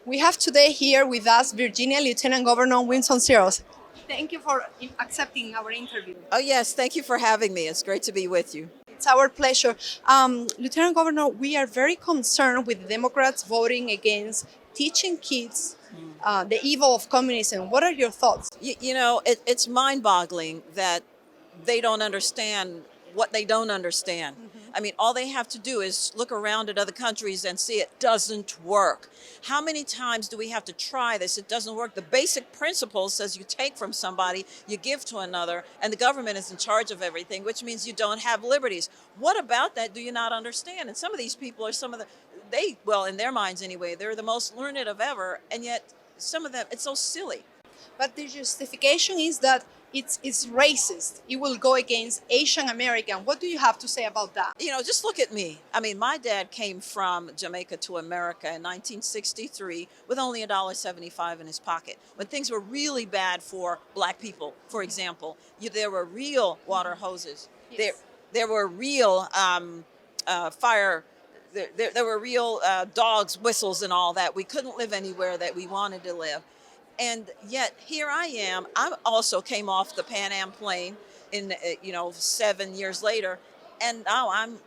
We have today here with us Virginia Lieutenant Governor Winsome Earle-Sears. Thank you for accepting our interview. Oh, yes. Thank you for having me. It's great to be with you. It's our pleasure. Lieutenant Governor, we are very concerned with the Democrats voting against teaching kids the evil of communism. What are your thoughts? It's mind boggling that they don't understand what they don't understand. I mean, all they have to do is look around at other countries and see it doesn't work. How many times do we have to try this? It doesn't work. The basic principle says you take from somebody, you give to another, and the government is in charge of everything, which means you don't have liberties. What about that do you not understand? And some of these people are well, in their minds anyway, they're the most learned of ever, and yet some of them, it's so silly. But the justification is that it's racist. It will go against Asian American. What do you have to say about that? Just look at me. I mean, my dad came from Jamaica to America in 1963 with only $1.75 in his pocket. When things were really bad for black people, for example, there were real water hoses. Yes. There were real fire. There were real dogs, whistles, and all that. We couldn't live anywhere that we wanted to live. And yet here I am. I also came off the Pan Am plane in, 7 years later. And now I'm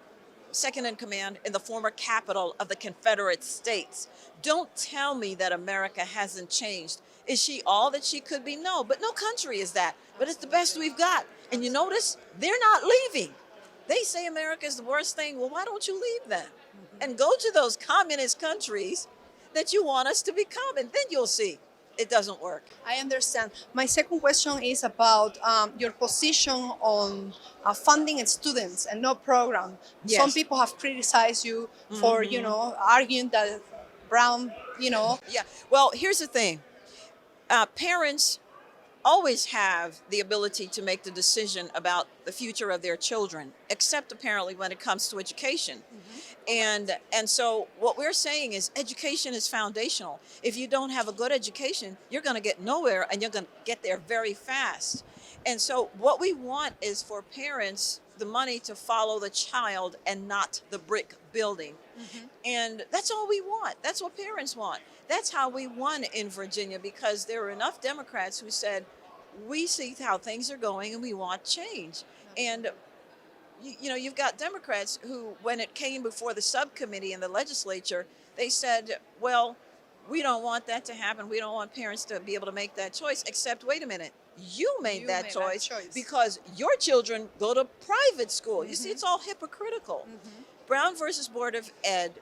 second in command in the former capital of the Confederate States. Don't tell me that America hasn't changed. Is she all that she could be? No, but no country is that. But it's the best we've got. And you notice they're not leaving. They say America is the worst thing. Well, why don't you leave then? And go to those communist countries that you want us to become, and then you'll see. It doesn't work. I understand. My second question is about your position on funding students and no program. Yes. Some people have criticized you for, arguing that Brown, Yeah. Well, here's the thing. Parents always have the ability to make the decision about the future of their children, except apparently when it comes to education. And so what we're saying is education is foundational. If you don't have a good education, you're going to get nowhere, and you're going to get there very fast. And so what we want is for parents the money to follow the child and not the brick building. And that's all we want. That's what parents want. That's how we won in Virginia, because there were enough Democrats who said, we see how things are going and we want change. And you've got Democrats who, when it came before the subcommittee in the legislature, they said, well, we don't want that to happen. We don't want parents to be able to make that choice, except, wait a minute, you made that choice because your children go to private school. You see, it's all hypocritical. Brown versus Board of Ed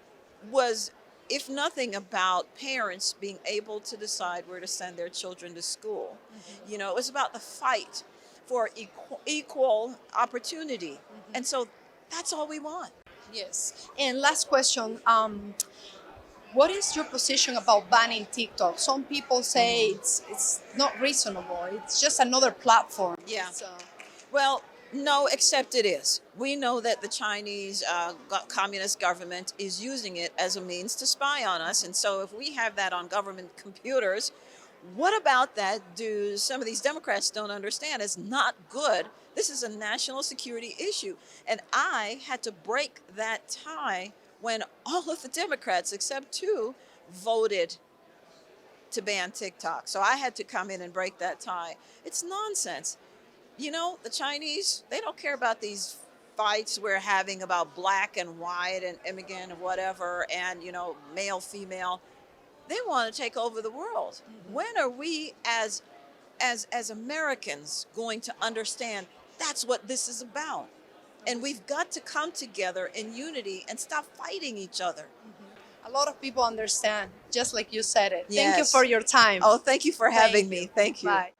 was, if nothing, about parents being able to decide where to send their children to school. It was about the fight for equal opportunity. And so that's all we want. Yes. And last question, what is your position about banning TikTok? Some people say it's not reasonable. It's just another platform. Yeah. Well, no, except it is. We know that the Chinese communist government is using it as a means to spy on us. And so if we have that on government computers, what about that do some of these Democrats don't understand? It's not good. This is a national security issue. And I had to break that tie when all of the Democrats, except two, voted to ban TikTok. So I had to come in and break that tie. It's nonsense. The Chinese, they don't care about these fights we're having about black and white and immigrant and whatever, and, male, female. They want to take over the world. When are we as Americans going to understand that's what this is about? And we've got to come together in unity and stop fighting each other. A lot of people understand, just like you said it. Yes. Thank you for your time. Oh, thank you for having me. Thank you. Bye.